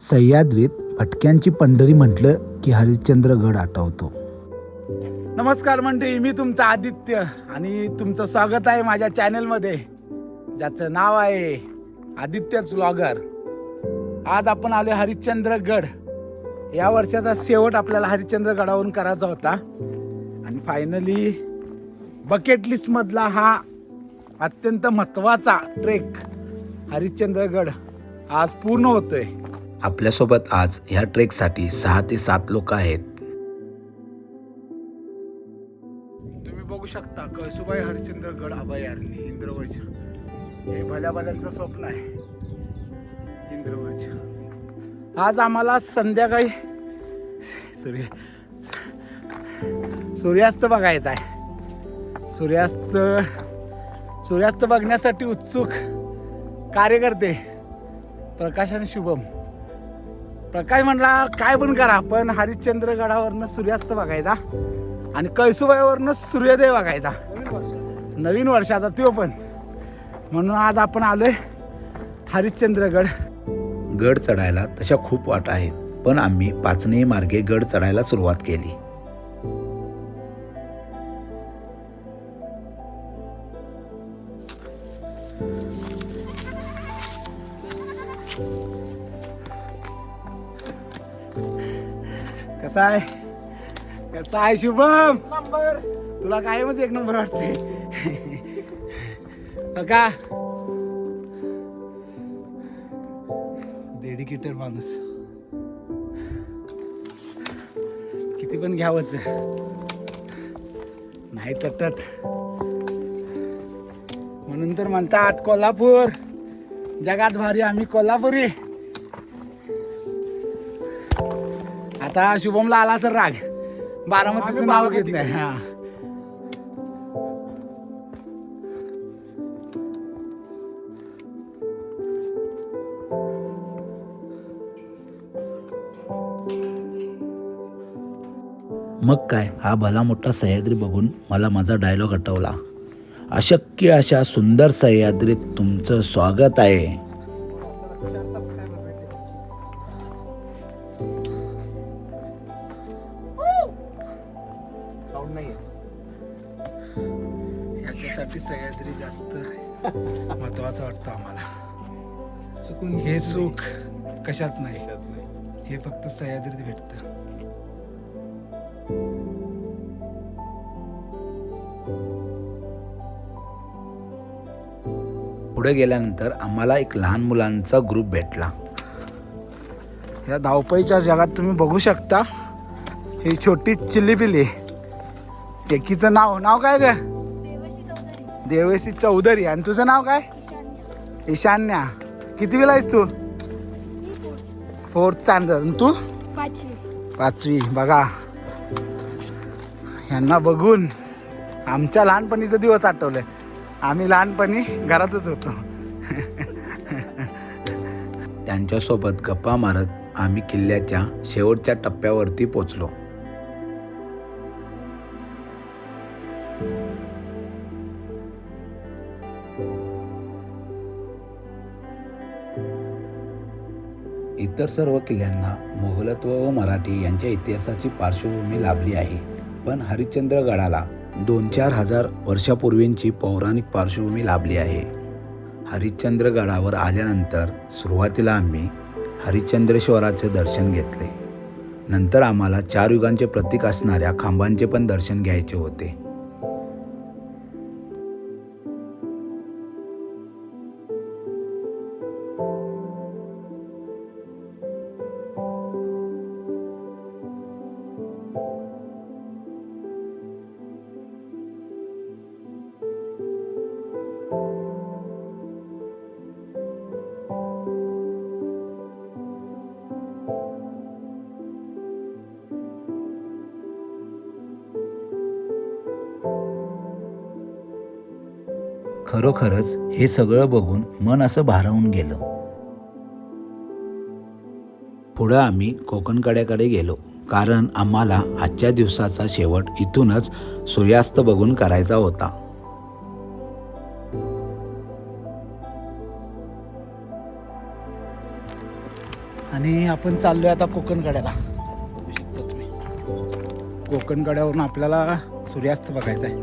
सह्याद्रीत भटक्यांची पंढरी म्हटलं की हरिश्चंद्रगड आठवतो. नमस्कार मंडळी, मी तुमचा आदित्य आणि तुमचं स्वागत आहे माझ्या चॅनलमध्ये, ज्याचं नाव आहे आदित्यच व्लॉगर. आज आपण आले हरिश्चंद्रगड. या वर्षाचा शेवट आपल्याला हरिश्चंद्रगडावरून करायचा होता आणि फायनली बकेट लिस्टमधला हा अत्यंत महत्त्वाचा ट्रेक हरिश्चंद्रगड आज पूर्ण होतोय. आपल्यासोबत आज ह्या ट्रेकसाठी 6 ते 7 लोक आहेत. तुम्ही बघू शकता कळसुबाई हरिश्चंद्रगड अभयारण्य इंद्रवंश. हे भल्या भल्यांचं स्वप्न आहे इंद्रवंश. आज आम्हाला संध्याकाळी सूर्यास्त बघायचा आहे. सूर्यास्त बघण्यासाठी उत्सुक कार्यकर्ते प्रकाश आणि शुभम. प्रकाश म्हणला काय पण करा, पण हरिश्चंद्रगडावरनं सूर्यास्त बघायचा आणि कळसुबाईवरनं सूर्योदय बघायचा नवीन वर्षाचा तो पण. म्हणून आज आपण आलोय हरिश्चंद्रगड. गड चढायला तशा खूप वाट आहेत, पण आम्ही पाचनेही मार्गे गड चढायला सुरुवात केली. कसा आहे शुभम? नंबर तुला कायमच एक नंबर वाटते का? डेडिकेटेड माणूस. किती पण घ्यावंच नाही तटत. म्हणून तर म्हणतात कोल्हापूर जगात भारी, आम्ही कोल्हापुरी. आता शुभमला आला तर राग, बारामतीचं नाव घेत नाही. हा मग काय, हा भला मोठा सह्याद्री बघून मला माझा डायलॉग आठवला. अशक्य अशा सुंदर सह्याद्रीत तुमचं स्वागत आहे. याच्यासाठी सह्याद्री जास्त महत्वाचं वाटतं आम्हाला. सुकून हे सुख कशात नाही, हे फक्त सह्याद्रीत भेटतं. पुढे गेल्यानंतर आम्हाला एक लहान मुलांचा ग्रुप भेटला. या धावपळीच्या जगात तुम्ही बघू शकता ही छोटी चिल्लीपिल्ली. एकीचं नाव काय ग? देवशी चौधरी. आणि तुझं नाव काय? ईशान्या. कितवीला आहेस तू? 4th standard. तू? 5वी. बघा, यांना बघून आमच्या लहानपणीचे दिवस आठवले. आम्ही लहानपणी घरातच होतो. त्यांच्यासोबत गप्पा मारत आम्ही किल्ल्याच्या शेवटच्या टप्प्यावरती पोचलो. इतर सर्व किल्ल्यांना मोगलत्व व मराठी यांच्या इतिहासाची पार्श्वभूमी लाभली आहे, पण हरिश्चंद्रगडाला 2-4 हजार वर्षापूर्वींची पौराणिक पार्श्वभूमी लाभली आहे. हरिश्चंद्रगडावर आल्यानंतर सुरुवातीला आम्ही हरिश्चंद्रेश्वराचे दर्शन घेतले. नंतर आम्हाला 4 युगांचे प्रतीक असणाऱ्या खांबांचे पण दर्शन घ्यायचे होते. खरोखरच हे सगळं बघून मन असं भारावून गेलं. पुढं आम्ही कोकणकड्याकडे गेलो, कारण आम्हाला आजच्या दिवसाचा शेवट इथूनच सूर्यास्त बघून करायचा होता. आणि आपण चाललोय आता कोकण कड्याला. कोकण कड्यावरून आपल्याला सूर्यास्त बघायचा आहे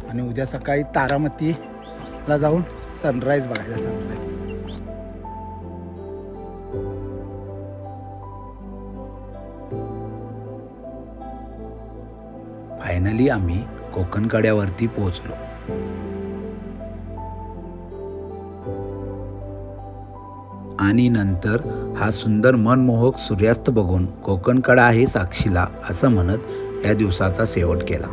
आणि उद्या सकाळी तारामतीला जाऊन सनराईज बघायचा. सनराईज फायनली आम्ही कोकण कड्यावरती पोहोचलो. आणि नंतर हा सुंदर मनमोहक सूर्यास्त बघून कोकण कडा आहे साक्षीला असं म्हणत या दिवसाचा शेवट केला.